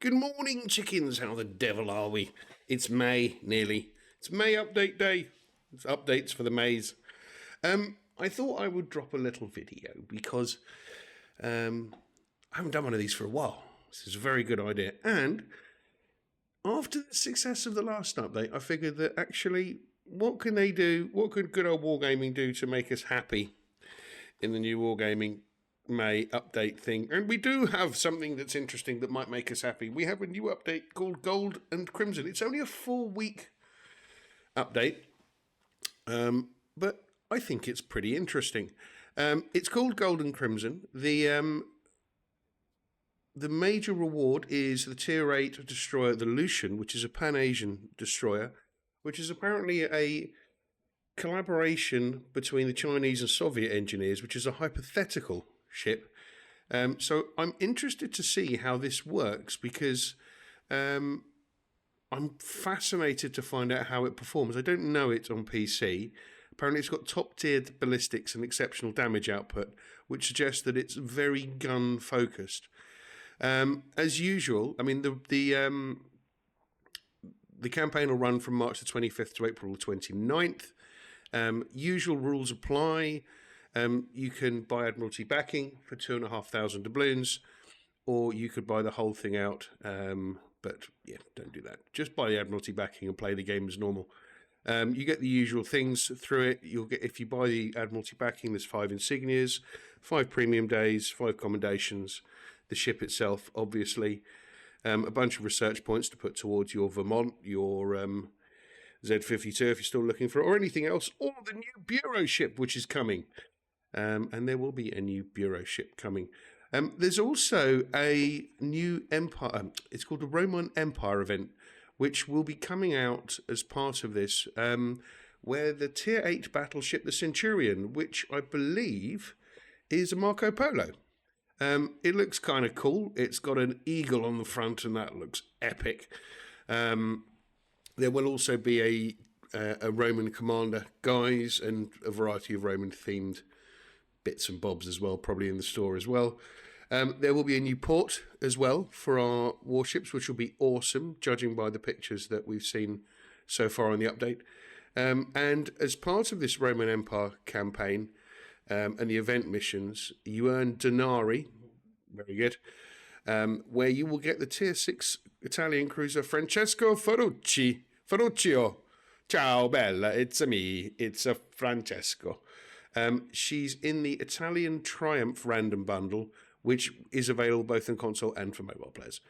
Good morning, chickens. How the devil are we? It's May, nearly. It's May update day. It's updates for the Mays. I thought I would drop a little video because I haven't done one of these for a while. This is a very good idea. And after the success of the last update, I figured that actually, what can they do? What could good old Wargaming do to make us happy in the new Wargaming May update thing? And we do have something that's interesting that might make us happy. We have a new update called Gold and Crimson. It's only a 4-week update, but I think it's pretty interesting. It's called Gold and Crimson. The major reward is the Tier 8 destroyer, the Lucian, which is a Pan-Asian destroyer, which is apparently a collaboration between the Chinese and Soviet engineers, which is a hypothetical ship. So I'm interested to see how this works because I'm fascinated to find out how it performs. I don't know it on PC. Apparently it's got top-tiered ballistics and exceptional damage output, which suggests that it's very gun-focused. As usual, I mean, the campaign will run from March the 25th to April the 29th. Usual rules apply. You can buy Admiralty backing for 2,500 doubloons, or you could buy the whole thing out. But yeah, don't do that. Just buy the Admiralty backing and play the game as normal. You get the usual things through it. You'll get, if you buy the Admiralty backing, there's 5 insignias, 5 premium days, 5 commendations, the ship itself, obviously, a bunch of research points to put towards your Vermont, your Z52 if you're still looking for it, or anything else, or the new Bureau ship which is coming. And there will be a new Bureau ship coming. There's also a new Empire, it's called the Roman Empire event, which will be coming out as part of this, where the Tier 8 battleship, the Centurion, which I believe is a Marco Polo. It looks kind of cool. It's got an eagle on the front, and that looks epic. There will also be a Roman commander guise and a variety of Roman-themed bits and bobs as well, probably in the store as well. There will be a new port as well for our warships, which will be awesome, judging by the pictures that we've seen so far on the update. And as part of this Roman Empire campaign and the event missions, you earn denarii, very good, where you will get the Tier 6 Italian cruiser Francesco Ferruccio. Ciao, bella, it's me, it's a Francesco. She's in the Italian Triumph random bundle, which is available both on console and for mobile players.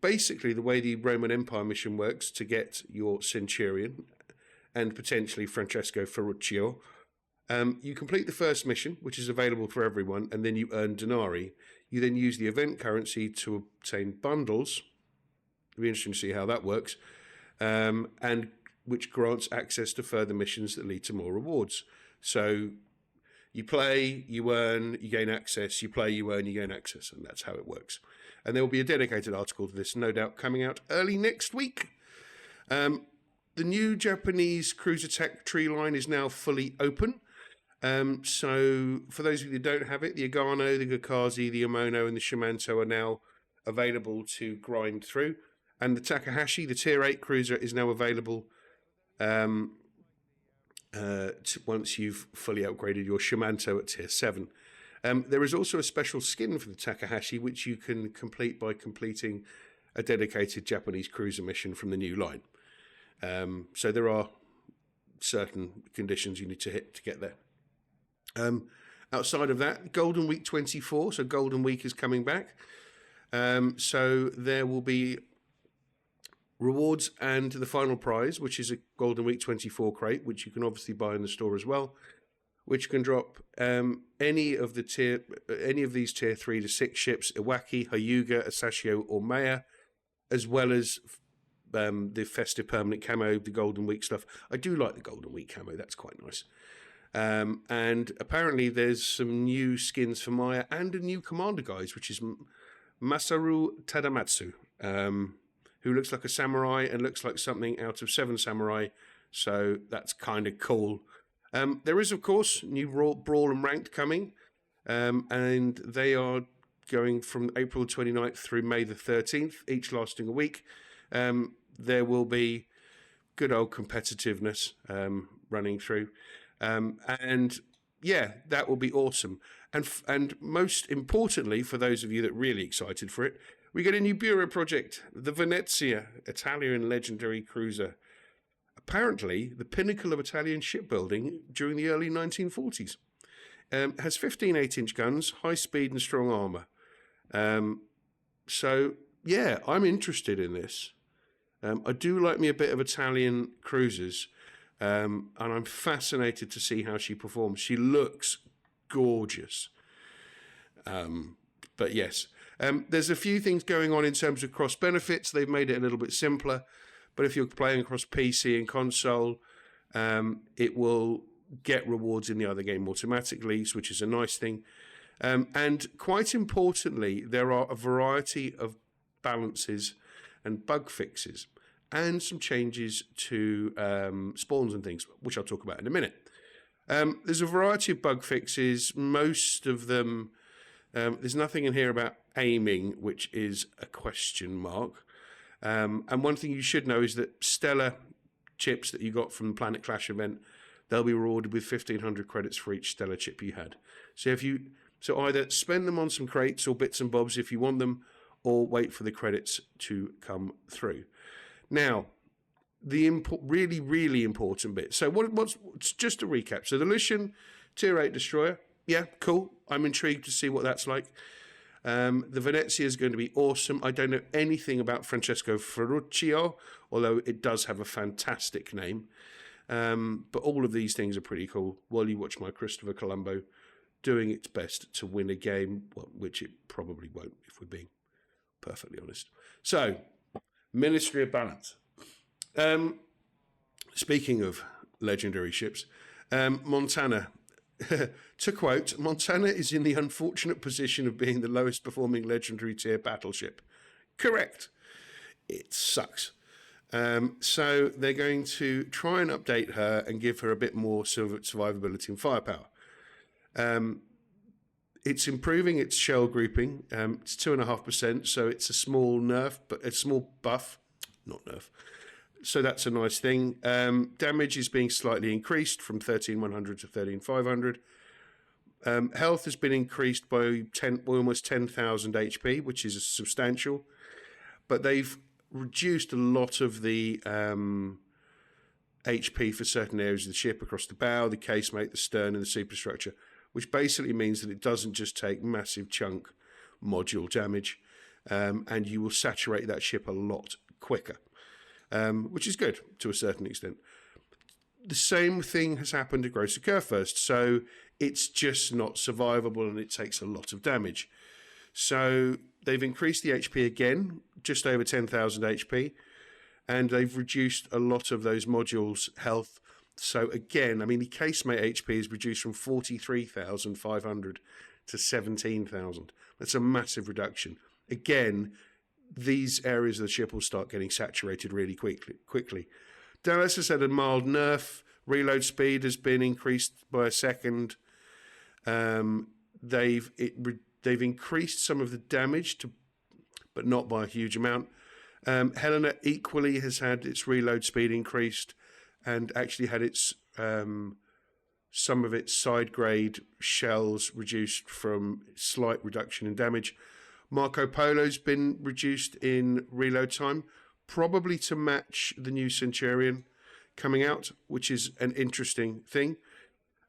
Basically, the way the Roman Empire mission works to get your Centurion and potentially Francesco Ferruccio, you complete the first mission, which is available for everyone, and then you earn denarii. You then use the event currency to obtain bundles. It'll be interesting to see how that works, and which grants access to further missions that lead to more rewards. So you play, you earn, you gain access, you play, you earn, you gain access, and that's how it works. And there will be a dedicated article to this, no doubt, coming out early next week. The new Japanese cruiser tech tree line is now fully open. So for those of you that don't have it, the Agano, the Gakazi, the Omono, and the Shimanto are now available to grind through. And the Takahashi, the Tier 8 cruiser, is now available once you've fully upgraded your Shimanto at Tier 7. There is also a special skin for the Takahashi, which you can complete by completing a dedicated Japanese cruiser mission from the new line. So there are certain conditions you need to hit to get there. Outside of that, Golden Week 24, so Golden Week is coming back. So there will be rewards and the final prize, which is a Golden Week 24 crate, which you can obviously buy in the store as well, which can drop any of these Tier 3 to 6 ships, Iwaki, Hyuga, Asashio, or Maya, as well as the festive permanent camo, the Golden Week stuff. I do like the Golden Week camo, that's quite nice. And apparently there's some new skins for Maya and a new commander guise, which is Masaru Tadamatsu, who looks like a samurai and looks like something out of Seven Samurai, so that's kind of cool. There is, of course, new Brawl and Ranked coming, and they are going from April 29th through May the 13th, each lasting a week. There will be good old competitiveness running through. And yeah, that will be awesome. And most importantly, for those of you that are really excited for it, we get a new bureau project, the Venezia, Italian legendary cruiser. Apparently, the pinnacle of Italian shipbuilding during the early 1940s. Has 15 8-inch guns, high speed and strong armour. So, yeah, I'm interested in this. I do like me a bit of Italian cruisers, and I'm fascinated to see how she performs. She looks gorgeous. But yes, there's a few things going on in terms of cross benefits. They've made it a little bit simpler, but if you're playing across PC and console, it will get rewards in the other game automatically, which is a nice thing. And quite importantly, there are a variety of balances and bug fixes and some changes to spawns and things, which I'll talk about in a minute. There's a variety of bug fixes. Most of them, there's nothing in here about aiming, which is a question mark. And one thing you should know is that Stellar chips that you got from the Planet Clash event, they'll be rewarded with 1,500 credits for each Stellar chip you had. So either spend them on some crates or bits and bobs if you want them, or wait for the credits to come through. Now, the really, really important bit. So what's just a recap. So the Lucian Tier 8 Destroyer, yeah, cool. I'm intrigued to see what that's like. The Venezia is going to be awesome. I don't know anything about Francesco Ferruccio, although it does have a fantastic name. But all of these things are pretty cool while you watch my Christopher Colombo doing its best to win a game, well, which it probably won't, if we're being perfectly honest. So, Ministry of Balance. Speaking of legendary ships, Montana. To quote, Montana is in the unfortunate position of being the lowest performing legendary tier battleship. Correct. It sucks. So they're going to try and update her and give her a bit more survivability and firepower. It's improving its shell grouping. It's 2.5%, so it's a small nerf, but a small buff, not nerf. So that's a nice thing. Damage is being slightly increased from 13,100 to 13,500. Health has been increased by almost 10,000 HP, which is substantial. But they've reduced a lot of the HP for certain areas of the ship across the bow, the casemate, the stern, and the superstructure, which basically means that it doesn't just take massive chunk module damage, and you will saturate that ship a lot quicker. Which is good to a certain extent. The same thing has happened to Grosser Kurfürst, so it's just not survivable and it takes a lot of damage. So they've increased the HP again, just over 10,000 HP, and they've reduced a lot of those modules' health. So again, I mean, the casemate HP is reduced from 43,500 to 17,000. That's a massive reduction. Again, these areas of the ship will start getting saturated really quickly. Dallas has had a mild nerf. Reload speed has been increased by a second. They've increased some of the damage, but not by a huge amount. Helena equally has had its reload speed increased and actually had its some of its side grade shells reduced from slight reduction in damage. Marco Polo's been reduced in reload time, probably to match the new Centurion coming out, which is an interesting thing.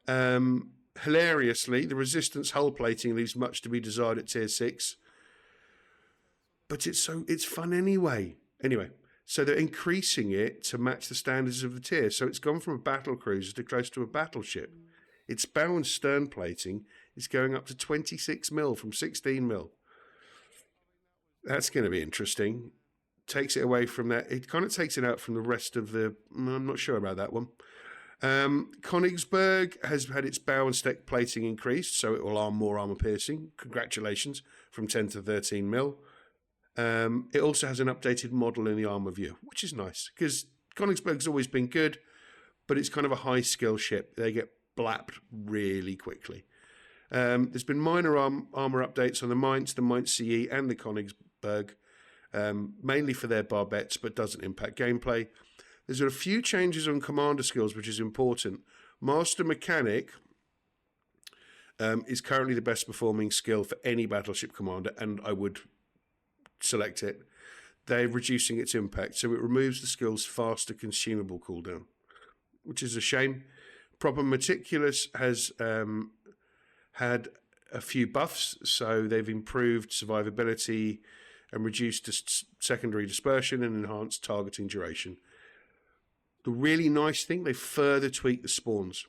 Hilariously, the Resistance hull plating leaves much to be desired at Tier 6, but it's fun anyway. Anyway, so they're increasing it to match the standards of the tier. So it's gone from a battle cruiser to close to a battleship. Its bow and stern plating is going up to 26 mil from 16 mil. That's going to be interesting. Takes it away from that. It kind of takes it out from the rest of the... I'm not sure about that one. Königsberg has had its bow and deck plating increased, so it will arm more armor piercing. Congratulations, from 10 to 13 mil. It also has an updated model in the armor view, which is nice, because Königsberg's always been good, but it's kind of a high skill ship. They get blapped really quickly. There's been minor armor updates on the Mainz, the Mainz CE, and the Königsberg, mainly for their barbettes, but doesn't impact gameplay. There's a few changes on commander skills, which is important. Master Mechanic is currently the best performing skill for any battleship commander, and I would select it. They're reducing its impact, so it removes the skill's faster consumable cooldown, which is a shame. Proper Meticulous has had a few buffs, so they've improved survivability and reduced secondary dispersion and enhanced targeting duration. The really nice thing, they further tweaked the spawns.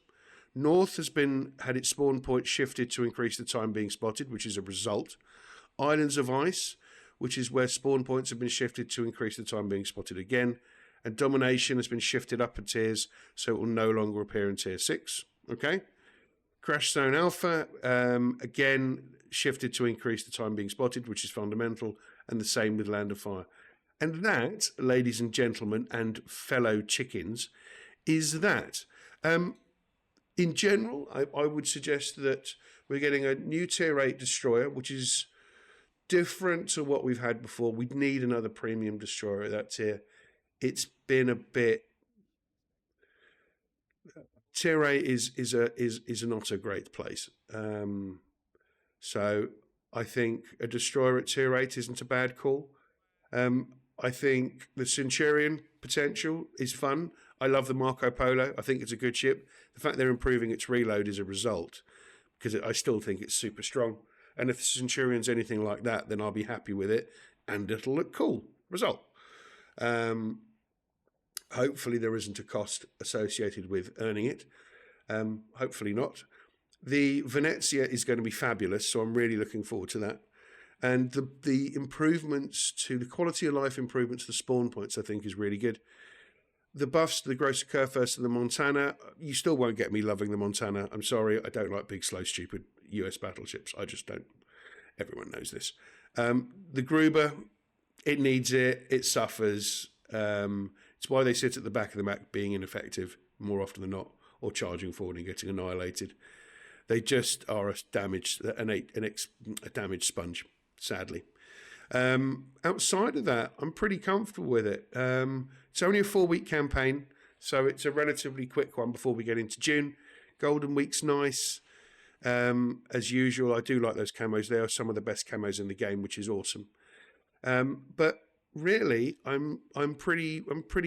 North has had its spawn point shifted to increase the time being spotted, which is a result. Islands of Ice, which is where spawn points have been shifted to increase the time being spotted again. And Domination has been shifted up in tiers, so it will no longer appear in tier 6. Okay. Crash Zone Alpha, again, shifted to increase the time being spotted, which is fundamental, and the same with Land of Fire. And that, ladies and gentlemen, and fellow chickens, is that. In general, I would suggest that we're getting a new Tier 8 destroyer, which is different to what we've had before. We'd need another premium destroyer at that tier. It's been a bit... Tier 8 is not a great place. So I think a destroyer at Tier 8 isn't a bad call. I think the Centurion potential is fun. I love the Marco Polo. I think it's a good ship. The fact they're improving its reload is a result, because I still think it's super strong. And if the Centurion's anything like that, then I'll be happy with it, and it'll look cool. Result. Hopefully there isn't a cost associated with earning it. Hopefully not. The Venezia is going to be fabulous, so I'm really looking forward to that. And the improvements to the quality of life improvements to the spawn points, I think, is really good. The buffs to the Grosser Kurfürst and the Montana, you still won't get me loving the Montana. I'm sorry, I don't like big, slow, stupid US battleships. I just don't. Everyone knows this. The Gruber, it needs it. It suffers. It's why they sit at the back of the map being ineffective more often than not, or charging forward and getting annihilated. They just are a damaged sponge, sadly. Outside of that, I'm pretty comfortable with it. It's only a 4-week campaign, so it's a relatively quick one before we get into June. Golden Week's nice. As usual, I do like those camos. They are some of the best camos in the game, which is awesome. But really, I'm pretty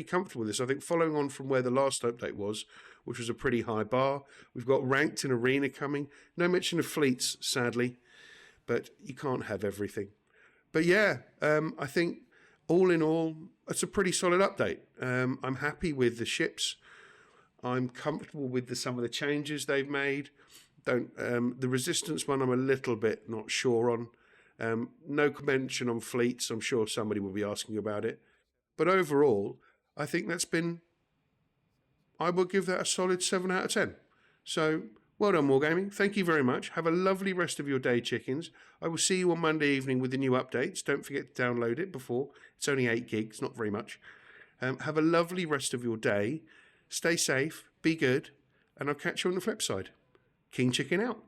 comfortable with this. I think following on from where the last update was, which was a pretty high bar, we've got ranked and arena coming. No mention of fleets, sadly, but you can't have everything. But yeah, I think all in all, it's a pretty solid update. I'm happy with the ships. I'm comfortable with some of the changes they've made. The Resistance one, I'm a little bit not sure on. No mention on fleets. I'm sure somebody will be asking about it. But overall, I think I will give that a solid 7 out of 10. So, well done, Wargaming. Thank you very much. Have a lovely rest of your day, chickens. I will see you on Monday evening with the new updates. Don't forget to download it before. It's only 8 gigs, not very much. Have a lovely rest of your day. Stay safe, be good, and I'll catch you on the flip side. King Chicken out.